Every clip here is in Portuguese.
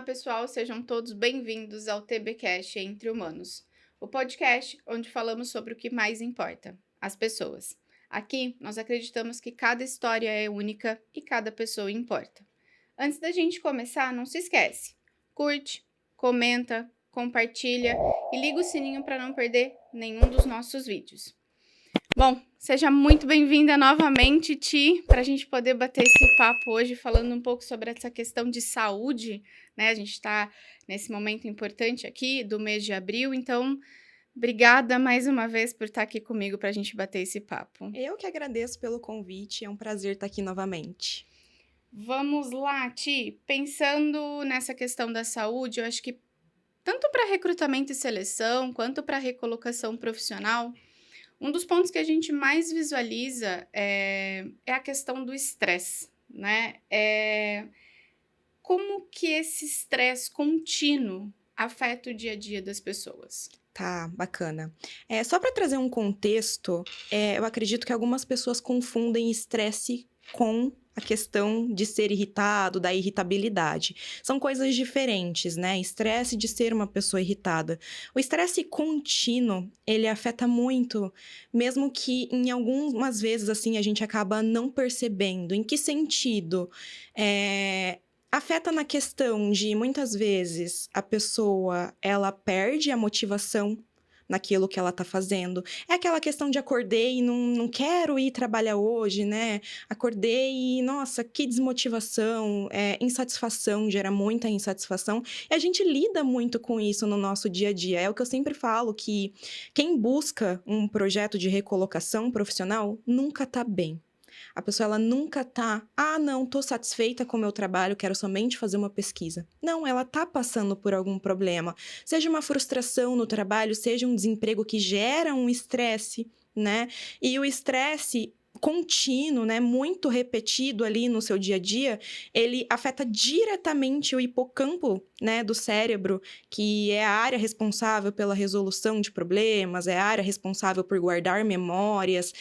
pessoal, sejam todos bem-vindos ao TBcast Entre Humanos, o podcast onde falamos sobre o que mais importa, as pessoas. Aqui, nós acreditamos que cada história é única e cada pessoa importa. Antes da gente começar, não se esquece, curte, comenta, compartilha e liga o sininho para não perder nenhum dos nossos vídeos. Bom, seja muito bem-vinda novamente, Ti, para a gente poder bater esse papo hoje, falando um pouco sobre essa questão de saúde, né? A gente está nesse momento importante aqui do mês de abril, então, obrigada mais uma vez por estar aqui comigo para a gente bater esse papo. Eu que agradeço pelo convite, é um prazer estar aqui novamente. Vamos lá, Ti, pensando nessa questão da saúde, eu acho que tanto para recrutamento e seleção, quanto para recolocação profissional, um dos pontos que a gente mais visualiza é a questão do estresse, né? Como que esse estresse contínuo afeta o dia a dia das pessoas? Tá, bacana. Só para trazer um contexto, eu acredito que algumas pessoas confundem estresse com a questão de ser irritado, da irritabilidade. São coisas diferentes, né? Estresse de ser uma pessoa irritada. O estresse contínuo, ele afeta muito, mesmo que em algumas vezes, assim, a gente acaba não percebendo. Em que sentido? Afeta na questão de, muitas vezes, a pessoa, ela perde a motivação naquilo que ela tá fazendo. É aquela questão de acordei e não quero ir trabalhar hoje, né? Acordei e, nossa, que desmotivação, insatisfação, gera muita insatisfação. E a gente lida muito com isso no nosso dia a dia. É o que eu sempre falo, que quem busca um projeto de recolocação profissional nunca tá bem. A pessoa, ela nunca tá, não, tô satisfeita com o meu trabalho, quero somente fazer uma pesquisa. Não, ela tá passando por algum problema. Seja uma frustração no trabalho, seja um desemprego que gera um estresse, né? E o estresse contínuo, né, muito repetido ali no seu dia a dia, ele afeta diretamente o hipocampo, né, do cérebro, que é a área responsável pela resolução de problemas, é a área responsável por guardar memórias,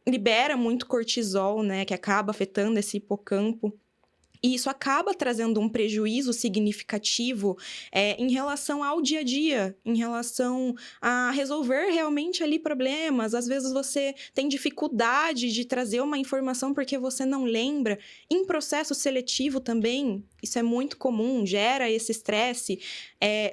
libera muito cortisol, né, que acaba afetando esse hipocampo. E isso acaba trazendo um prejuízo significativo em relação ao dia a dia, em relação a resolver realmente ali problemas. Às vezes você tem dificuldade de trazer uma informação porque você não lembra. Em processo seletivo também, isso é muito comum, gera esse estresse.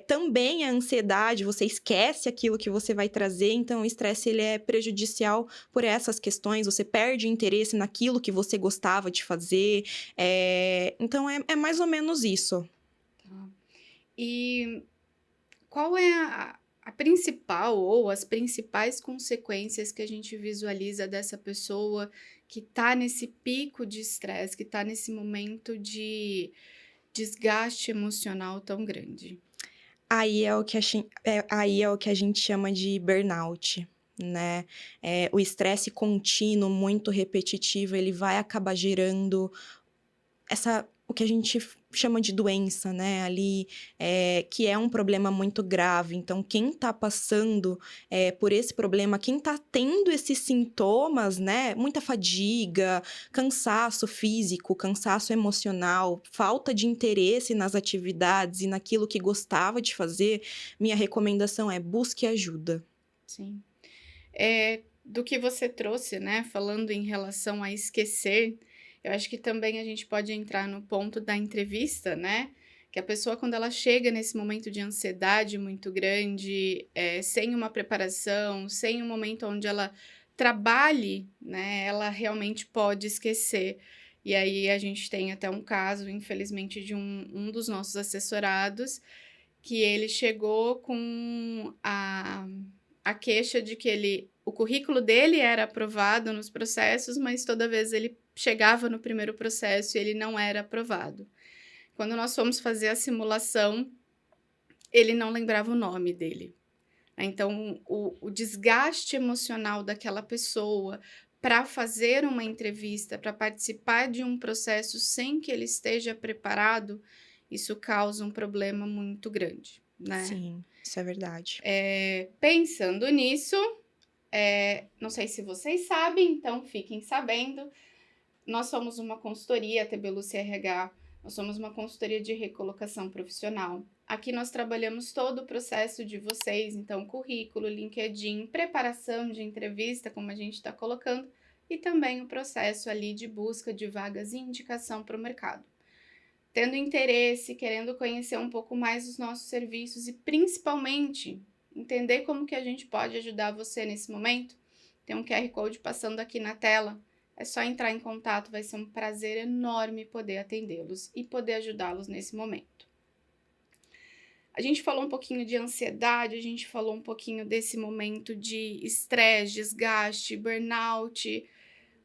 Também a ansiedade, você esquece aquilo que você vai trazer, então o estresse ele é prejudicial por essas questões, você perde interesse naquilo que você gostava de fazer. Então, é mais ou menos isso. Tá. E qual é a principal ou as principais consequências que a gente visualiza dessa pessoa que está nesse pico de estresse, que está nesse momento de desgaste emocional tão grande? Aí é o que a gente chama de burnout, né? O estresse contínuo, muito repetitivo, ele vai acabar gerando o que a gente chama de doença, né, ali, que é um problema muito grave. Então, quem tá passando por esse problema, quem tá tendo esses sintomas, né, muita fadiga, cansaço físico, cansaço emocional, falta de interesse nas atividades e naquilo que gostava de fazer, minha recomendação é busque ajuda. Sim. Do que você trouxe, né, falando em relação a esquecer, eu acho que também a gente pode entrar no ponto da entrevista, né, que a pessoa quando ela chega nesse momento de ansiedade muito grande, sem uma preparação, sem um momento onde ela trabalhe, né, ela realmente pode esquecer. E aí a gente tem até um caso, infelizmente, de um dos nossos assessorados, que ele chegou com a queixa de que o currículo dele era aprovado nos processos, mas toda vez ele chegava no primeiro processo e ele não era aprovado. Quando nós fomos fazer a simulação, ele não lembrava o nome dele. Então, o desgaste emocional daquela pessoa para fazer uma entrevista, para participar de um processo sem que ele esteja preparado, isso causa um problema muito grande, né? Sim, isso é verdade. Pensando nisso, não sei se vocês sabem, então fiquem sabendo. Nós somos uma consultoria, a TB Lucy RH. Nós somos uma consultoria de recolocação profissional. Aqui nós trabalhamos todo o processo de vocês, então currículo, LinkedIn, preparação de entrevista, como a gente está colocando, e também o processo ali de busca de vagas e indicação para o mercado. Tendo interesse, querendo conhecer um pouco mais dos nossos serviços e principalmente entender como que a gente pode ajudar você nesse momento, tem um QR Code passando aqui na tela. É só entrar em contato, vai ser um prazer enorme poder atendê-los e poder ajudá-los nesse momento. A gente falou um pouquinho de ansiedade, a gente falou um pouquinho desse momento de estresse, desgaste, burnout,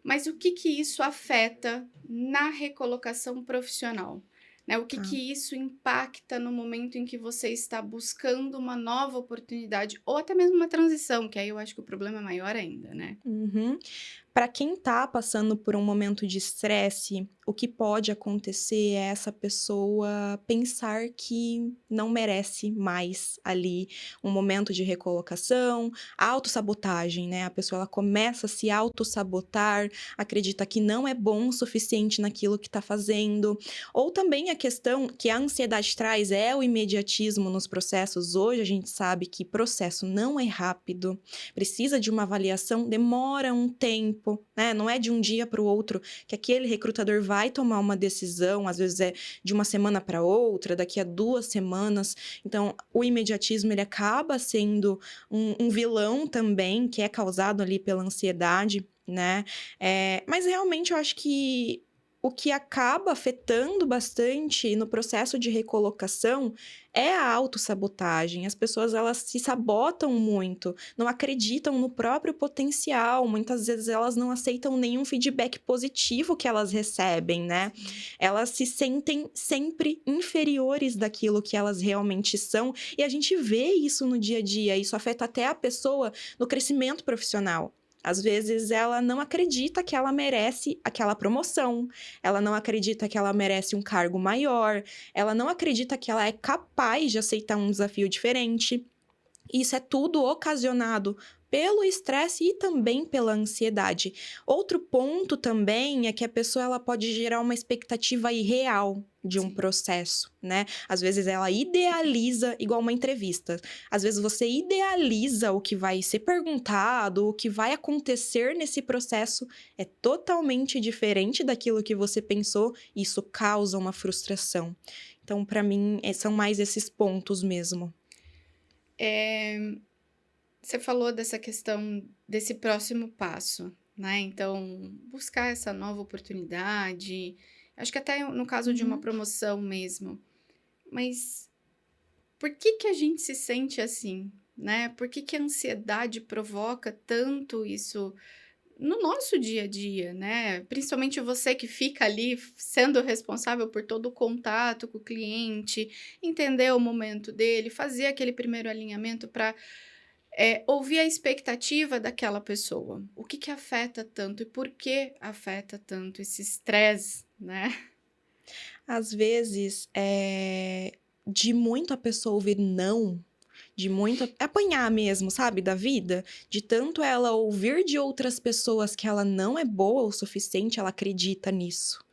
mas o que que isso afeta na recolocação profissional? Né? O que Tá. que isso impacta no momento em que você está buscando uma nova oportunidade ou até mesmo uma transição, que aí eu acho que o problema é maior ainda, né? Uhum. Para quem está passando por um momento de estresse, o que pode acontecer é essa pessoa pensar que não merece mais ali um momento de recolocação, autossabotagem, né? A pessoa ela começa a se autossabotar, acredita que não é bom o suficiente naquilo que está fazendo. Ou também a questão que a ansiedade traz é o imediatismo nos processos. Hoje a gente sabe que processo não é rápido, precisa de uma avaliação, demora um tempo, né? Não é de um dia para o outro que aquele recrutador vai tomar uma decisão, às vezes é de uma semana para outra, daqui a 2 semanas. Então, o imediatismo ele acaba sendo um vilão também, que é causado ali pela ansiedade, né? Mas realmente eu acho que o que acaba afetando bastante no processo de recolocação é a autossabotagem. As pessoas elas se sabotam muito, não acreditam no próprio potencial, muitas vezes elas não aceitam nenhum feedback positivo que elas recebem, né? Sim. Elas se sentem sempre inferiores daquilo que elas realmente são, e a gente vê isso no dia a dia, isso afeta até a pessoa no crescimento profissional. Às vezes ela não acredita que ela merece aquela promoção, ela não acredita que ela merece um cargo maior, ela não acredita que ela é capaz de aceitar um desafio diferente. Isso é tudo ocasionado pelo estresse e também pela ansiedade. Outro ponto também é que a pessoa ela pode gerar uma expectativa irreal de um Sim. processo, né? Às vezes ela idealiza, igual uma entrevista. Às vezes você idealiza o que vai ser perguntado, o que vai acontecer nesse processo é totalmente diferente daquilo que você pensou, e isso causa uma frustração. Então, para mim, são mais esses pontos mesmo. Você falou dessa questão desse próximo passo, né? Então, buscar essa nova oportunidade, acho que até no caso de uma Uhum. promoção mesmo. Mas por que que a gente se sente assim, né? Por que que a ansiedade provoca tanto isso no nosso dia a dia, né? Principalmente você que fica ali sendo responsável por todo o contato com o cliente, entender o momento dele, fazer aquele primeiro alinhamento para ouvir a expectativa daquela pessoa. O que que afeta tanto e por que afeta tanto esse estresse, né? Às vezes, de muito a pessoa ouvir não, de muito apanhar mesmo, sabe, da vida, de tanto ela ouvir de outras pessoas que ela não é boa o suficiente, ela acredita nisso.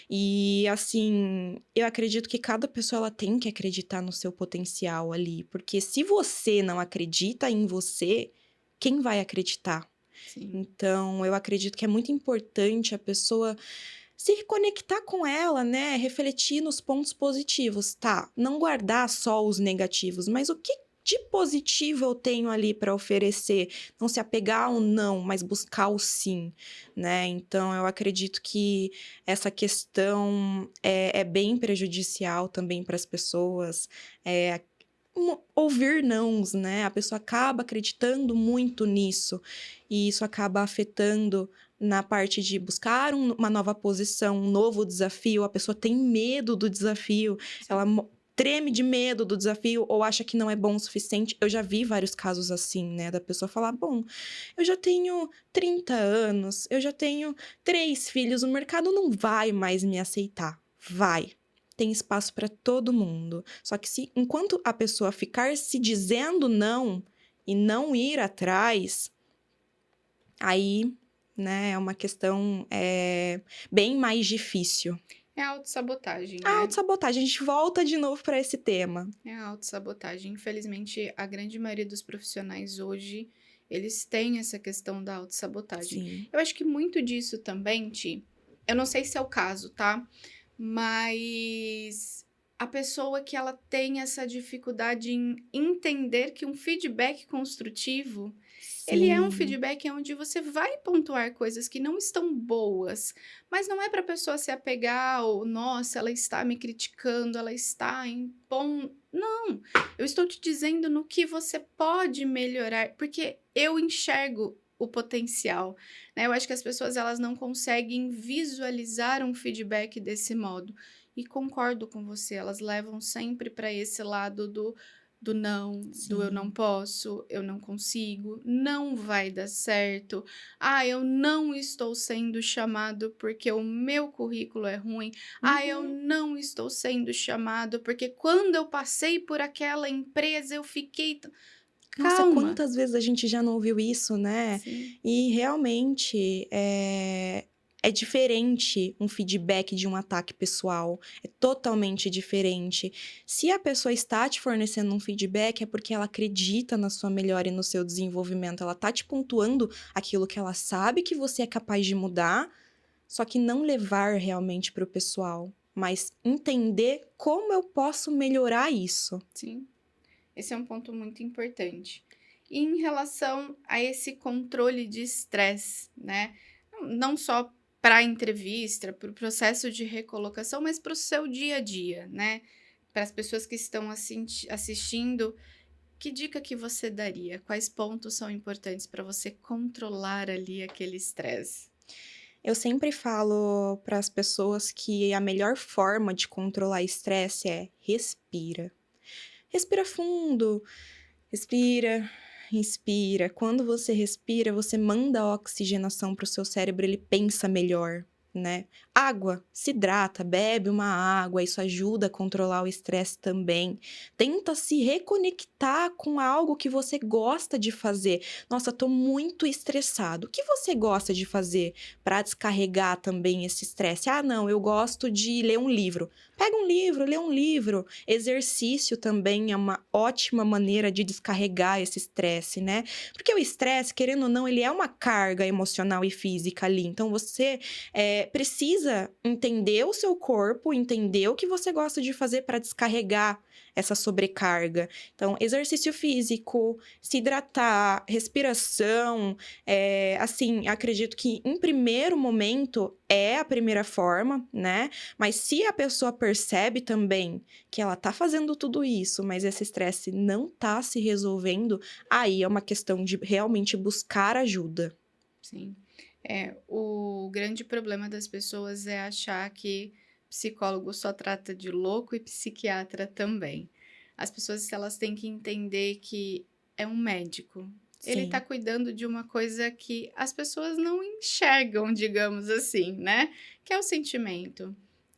E assim, eu acredito que cada pessoa ela tem que acreditar no seu potencial ali, porque se você não acredita em você, quem vai acreditar? Sim, Então, eu acredito que é muito importante a pessoa se conectar com ela, né? Refletir nos pontos positivos, tá? Não guardar só os negativos, mas o que de positivo eu tenho ali para oferecer? Não se apegar ao não, mas buscar o sim, né? Então, eu acredito que essa questão é bem prejudicial também para as pessoas. É, ouvir nãos, né? A pessoa acaba acreditando muito nisso, e isso acaba afetando na parte de buscar uma nova posição, um novo desafio. A pessoa tem medo do desafio, ela sim. treme de medo do desafio ou acha que não é bom o suficiente. Eu já vi vários casos assim, né? Da pessoa falar: bom, eu já tenho 30 anos, eu já tenho 3 filhos, o mercado não vai mais me aceitar. Vai. Tem espaço para todo mundo. Só que se enquanto a pessoa ficar se dizendo não e não ir atrás, aí, né, é uma questão bem mais difícil. É a autossabotagem, A né? autossabotagem, a gente volta de novo para esse tema. É a autossabotagem. Infelizmente, a grande maioria dos profissionais hoje, eles têm essa questão da autossabotagem. Sim. Eu acho que muito disso também, Ti, eu não sei se é o caso, tá? Mas a pessoa que ela tem essa dificuldade em entender que um feedback construtivo, ele é um Sim. feedback onde você vai pontuar coisas que não estão boas, mas não é para a pessoa se apegar ou, nossa, ela está me criticando, ela está impondo. Não, eu estou te dizendo no que você pode melhorar, porque eu enxergo o potencial, né? Eu acho que as pessoas elas não conseguem visualizar um feedback desse modo. E concordo com você, elas levam sempre para esse lado do não, do eu não Sim. posso, eu não consigo, não vai dar certo. Ah, eu não estou sendo chamado porque o meu currículo é ruim. Ah, eu Uhum. não estou sendo chamado porque quando eu passei por aquela empresa eu fiquei. Nossa, Calma. quantas vezes a gente já não ouviu isso, né? Sim, E realmente é diferente um feedback de um ataque pessoal. É totalmente diferente. Se a pessoa está te fornecendo um feedback, é porque ela acredita na sua melhora e no seu desenvolvimento. Ela tá te pontuando aquilo que ela sabe que você é capaz de mudar, só que não levar realmente para o pessoal, mas entender como eu posso melhorar isso. sim. Esse é um ponto muito importante. E em relação a esse controle de estresse, né? Não só para a entrevista, para o processo de recolocação, mas para o seu dia a dia, né? Para as pessoas que estão assistindo, que dica que você daria? Quais pontos são importantes para você controlar ali aquele estresse? Eu sempre falo para as pessoas que a melhor forma de controlar estresse é respira. Respira fundo, respira, inspira. Quando você respira, você manda a oxigenação para o seu cérebro, ele pensa melhor, né? Água, se hidrata, bebe uma água, isso ajuda a controlar o estresse também. Tenta se reconectar com algo que você gosta de fazer. Nossa, tô muito estressado. O que você gosta de fazer para descarregar também esse estresse? Ah, não, eu gosto de ler um livro. Pega um livro, lê um livro. Exercício também é uma ótima maneira de descarregar esse estresse, né? Porque o estresse, querendo ou não, ele é uma carga emocional e física ali. Então você precisa entender o seu corpo, entender o que você gosta de fazer para descarregar essa sobrecarga. Então, exercício físico, se hidratar, respiração, assim, acredito que em primeiro momento é a primeira forma, né? Mas se a pessoa percebe também que ela tá fazendo tudo isso, mas esse estresse não tá se resolvendo, aí é uma questão de realmente buscar ajuda. Sim. O grande problema das pessoas é achar que psicólogo só trata de louco e psiquiatra também. As pessoas elas têm que entender que é um médico. Ele está Sim, cuidando de uma coisa que as pessoas não enxergam, digamos assim, né? Que é o sentimento,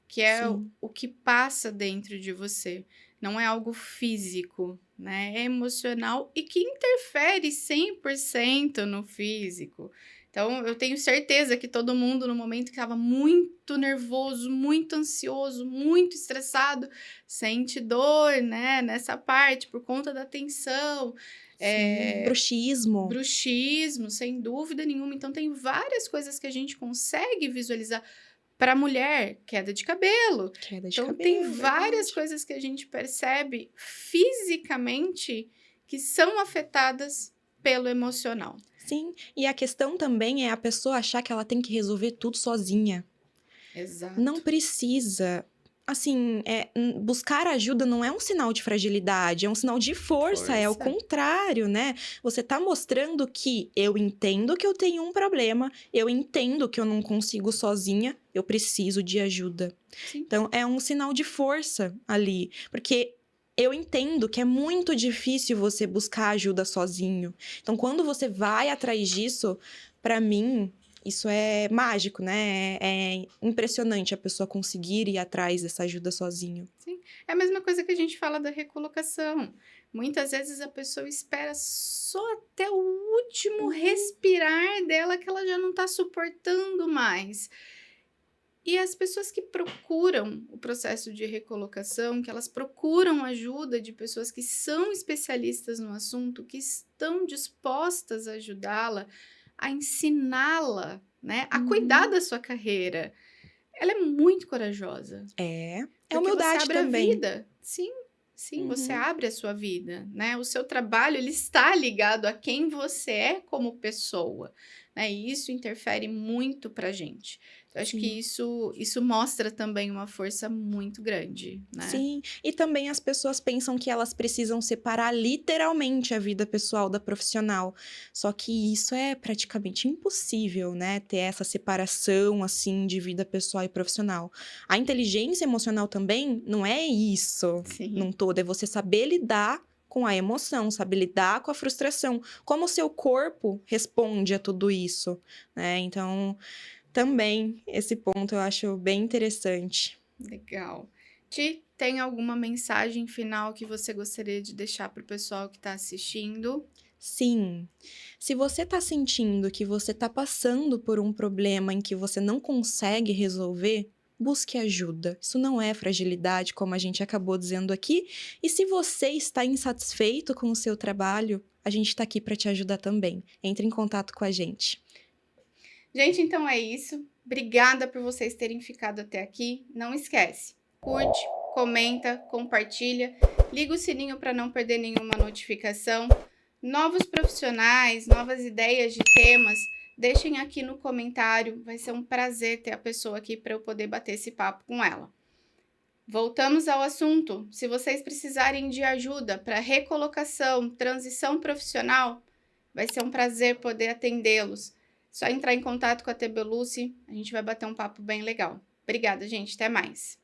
que é sim. o que passa dentro de você. Não é algo físico, né? É emocional e que interfere 100% no físico. Então, eu tenho certeza que todo mundo, no momento que estava muito nervoso, muito ansioso, muito estressado, sente dor, né, nessa parte, por conta da tensão, Sim, bruxismo, bruxismo, sem dúvida nenhuma. Então, tem várias coisas que a gente consegue visualizar. Para a mulher, queda de cabelo. queda de Então, tem cabelo, várias verdade. coisas que a gente percebe fisicamente que são afetadas pelo emocional. Sim, e a questão também é a pessoa achar que ela tem que resolver tudo sozinha. Não Exato. precisa. Assim, buscar ajuda não é um sinal de fragilidade, é um sinal de força, é o Força. contrário, né? Você tá mostrando que eu entendo que eu tenho um problema, eu entendo que eu não consigo sozinha, eu preciso de ajuda. Sim. Então, é um sinal de força ali, porque eu entendo que é muito difícil você buscar ajuda sozinho. Então, quando você vai atrás disso, para mim, isso é mágico, né? É impressionante a pessoa conseguir ir atrás dessa ajuda sozinho. Sim. É a mesma coisa que a gente fala da recolocação. Muitas vezes a pessoa espera só até o último Uhum. respirar dela que ela já não está suportando mais. E as pessoas que procuram o processo de recolocação, que elas procuram ajuda de pessoas que são especialistas no assunto, que estão dispostas a ajudá-la, a ensiná-la, né, a cuidar Uhum. da sua carreira, ela é muito corajosa, É porque você humildade abre a também. vida. Sim, sim, você Uhum. abre a sua vida, né? O seu trabalho ele está ligado a quem você é como pessoa, né? E isso interfere muito para gente. Eu acho que Sim. isso mostra também uma força muito grande, né? Sim, e também as pessoas pensam que elas precisam separar literalmente a vida pessoal da profissional. Só que isso é praticamente impossível, né? Ter essa separação assim de vida pessoal e profissional. A inteligência emocional também não é isso num Sim, todo, é você saber lidar com a emoção, saber lidar com a frustração, como o seu corpo responde a tudo isso, né? Então, também esse ponto eu acho bem interessante. legal. Tem alguma mensagem final que você gostaria de deixar para o pessoal que está assistindo? Sim. Se você está sentindo que você está passando por um problema em que você não consegue resolver, busque ajuda. Isso não é fragilidade, como a gente acabou dizendo aqui. E se você está insatisfeito com o seu trabalho, a gente está aqui para te ajudar também. Entre em contato com a gente. Gente, então é isso. Obrigada por vocês terem ficado até aqui. Não esquece, curte, comenta, compartilha, liga o sininho para não perder nenhuma notificação. Novos profissionais, novas ideias de temas, deixem aqui no comentário. Vai ser um prazer ter a pessoa aqui para eu poder bater esse papo com ela. Voltamos ao assunto. Se vocês precisarem de ajuda para recolocação, transição profissional, vai ser um prazer poder atendê-los. Só entrar em contato com a TB Lucy, a gente vai bater um papo bem legal. Obrigada, gente. Até mais.